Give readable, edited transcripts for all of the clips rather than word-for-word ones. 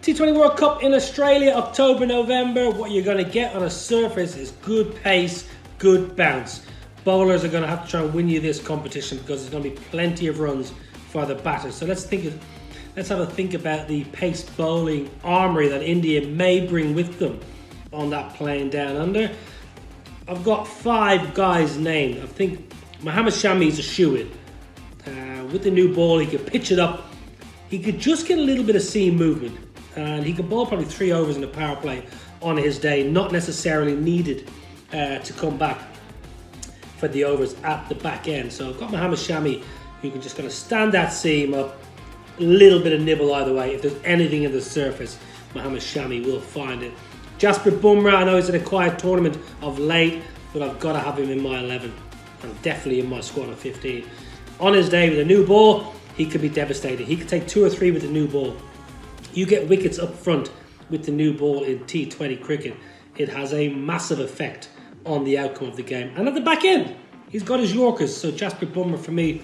T20 World Cup in Australia, October, November. What you're going to get on a surface is good pace, good bounce. Bowlers are going to have to try and win you this competition because there's going to be plenty of runs for the batters. So let's have a think about the pace bowling armoury that India may bring with them on that plane down under. I've got 5 guys named. I think Mohammad Shami is a shoo-in. With the new ball, he could pitch it up. He could just get a little bit of seam movement. And he could bowl probably 3 overs in a power play on his day, not necessarily needed to come back for the overs at the back end. So I've got Mohammad Shami, who can just kind of stand that seam up, a little bit of nibble either way. If there's anything in the surface, Mohammad Shami will find it. Jasprit Bumrah, I know he's in a quiet tournament of late, but I've got to have him in my 11 and definitely in my squad of 15. On his day with a new ball, he could be devastating. He could take 2 or 3 with the new ball. You get wickets up front with the new ball in T20 cricket. It has a massive effect on the outcome of the game. And at the back end, he's got his Yorkers. So Jasprit Bumrah for me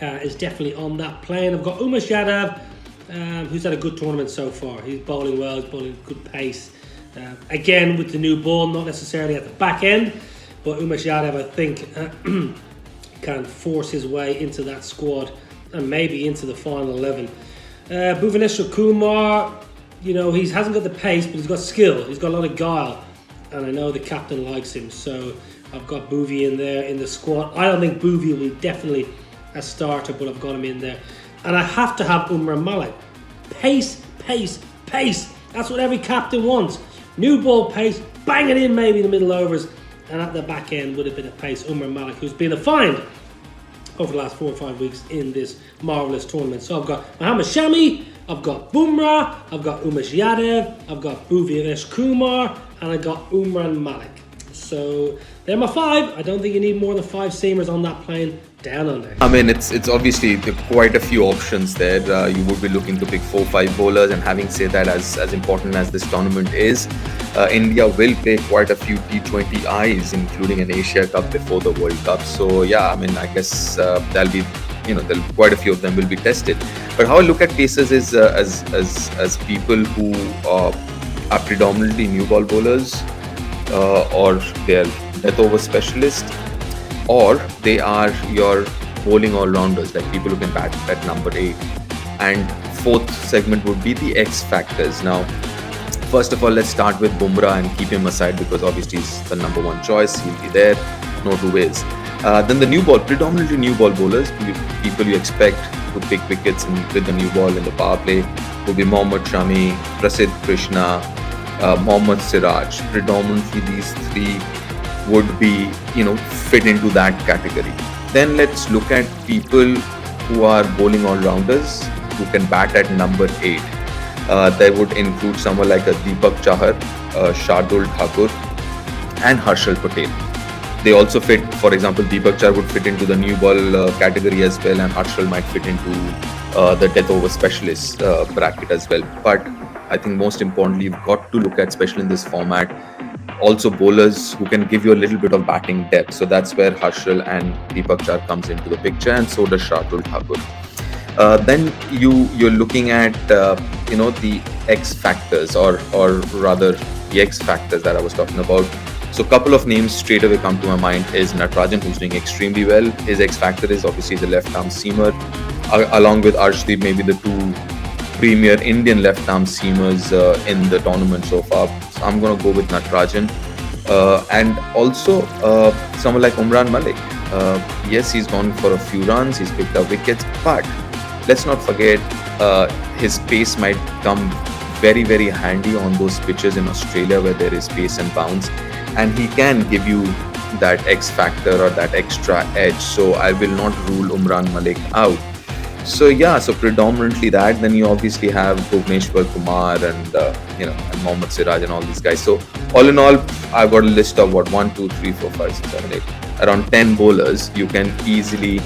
is definitely on that plane. I've got Umesh Yadav, who's had a good tournament so far. He's bowling well, he's bowling good pace. Again, with the new ball, not necessarily at the back end, but Umesh Yadav, I think, can force his way into that squad and maybe into the final 11. Bhuvaneshwar Kumar, he hasn't got the pace, but he's got skill. He's got a lot of guile, and I know the captain likes him. So I've got Bhuvi in there in the squad. I don't think Bhuvi will be definitely a starter, but I've got him in there. And I have to have Umran Malik. Pace, pace, pace. That's what every captain wants. New ball pace, bang it in maybe in the middle overs, and at the back end with a bit of pace, Umran Malik, who's been a find over the last 4 or 5 weeks in this marvellous tournament. So I've got Mohammad Shami, I've got Bumrah, I've got Umesh Yadav, I've got Bhuvaneshwar Kumar, and I've got Umran Malik. So they're my 5. I don't think you need more than 5 seamers on that plane down under. I mean, it's obviously quite a few options there. You would be looking to pick 4-5 bowlers, and having said that, as important as this tournament is, India will play quite a few T20Is, including an Asia Cup before the World Cup. So yeah, I mean, I guess quite a few of them will be tested. But how I look at pacers is as people who are predominantly new ball bowlers, or they're death over specialists, or they are your bowling all-rounders, like people who can bat at number 8. And 4th segment would be the X factors. Now, first of all, let's start with Bumrah and keep him aside because obviously he's the number 1 choice. He'll be there, no 2 ways. Then the new ball, predominantly new ball bowlers, people you expect to pick wickets with the new ball in the power play, would be Mohammad Shami, Prasidh Krishna, Mohammad Siraj. Predominantly these 3 would be, fit into that category. Then let's look at people who are bowling all-rounders who can bat at number 8. They would include someone like a Deepak Chahar, Shardul Thakur, and Harshal Patel. They also fit, for example, Deepak Chahar would fit into the new ball category as well, and Harshal might fit into the death over specialist bracket as well. But I think most importantly, you've got to look at, especially in this format, also bowlers who can give you a little bit of batting depth. So that's where Harshal and Deepak Chahar comes into the picture, and so does Shardul Thakur. Then you're looking at the X factors, or rather the X factors that I was talking about. So a couple of names straight away come to my mind is Natarajan, who's doing extremely well. His X factor is obviously the left arm seamer, along with Arshdeep, maybe the 2 premier Indian left arm seamers in the tournament so far. So I'm going to go with Natarajan. And also someone like Umran Malik. Yes, he's gone for a few runs, he's picked up wickets, but let's not forget his pace might come very, very handy on those pitches in Australia where there is pace and bounce, and he can give you that X factor or that extra edge. So I will not rule Umran Malik out. So yeah, so predominantly that. Then you obviously have Bhuvaneshwar Kumar and and Mohammad Siraj and all these guys. So all in all, I've got a list of 1, 2, 3, 4, 5, 6, 7, 8, around 10 bowlers. You can easily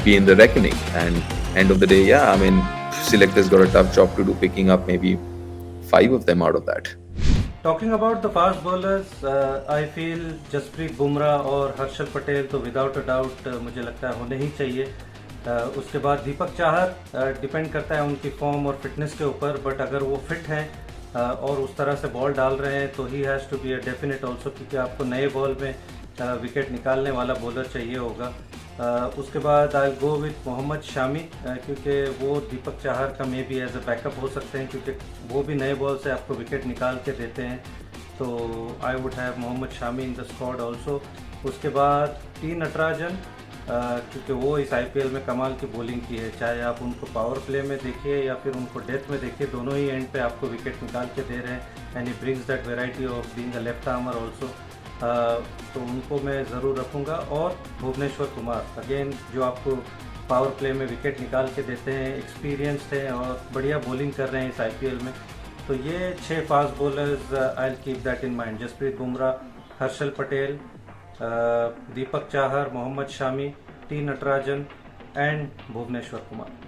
be in the reckoning. And end of the day, yeah, I mean, selectors got a tough job to do, picking up maybe 5 of them out of that. Talking about the fast bowlers, I feel Jasprit Bumrah और हर्षल पटेल तो without a doubt मुझे लगता है होने ही चाहिए. उसके बाद Deepak Chahar, depend करता है उनकी फॉर्म और फिटनेस के ऊपर, बट अगर वो फिट हैं और उस तरह से बॉल डाल रहे हैं तो he has to be a definite also, क्योंकि आपको नए बॉल में विकेट निकालने वाला बॉलर चाहिए होगा। उसके बाद I go with Mohammed Shami, क्योंकि वो दीपक चाहर का maybe as a backup हो सकते हैं, क्योंकि वो भी नए बॉल से आपको विकेट निकाल के देते हैं। तो I would have Mohammed Shami in the squad also. उसके बाद टी नटराजन, क्योंकि वो इस IPL में कमाल की बॉलिंग की है, चाहे आप उनको पावर प्ले में देखिए या फिर उनको डेथ में देखिए, दोनों ही एंड पे आपको विकेट निकाल के दे रहे हैं, and he brings that variety of being a left armour also. तो उनको मैं ज़रूर रखूँगा। और भुवनेश्वर कुमार अगेन, जो आपको पावर प्ले में विकेट निकाल के देते हैं, एक्सपीरियंस्ड हैं और बढ़िया बॉलिंग कर रहे हैं इस IPL में। तो ये 6 fast bowlers, I will keep that in mind. Jasprit Bumrah, Harshal Patel, Deepak Chahar, Mohammed Shami, T Natarajan and Bhuvneshwar Kumar.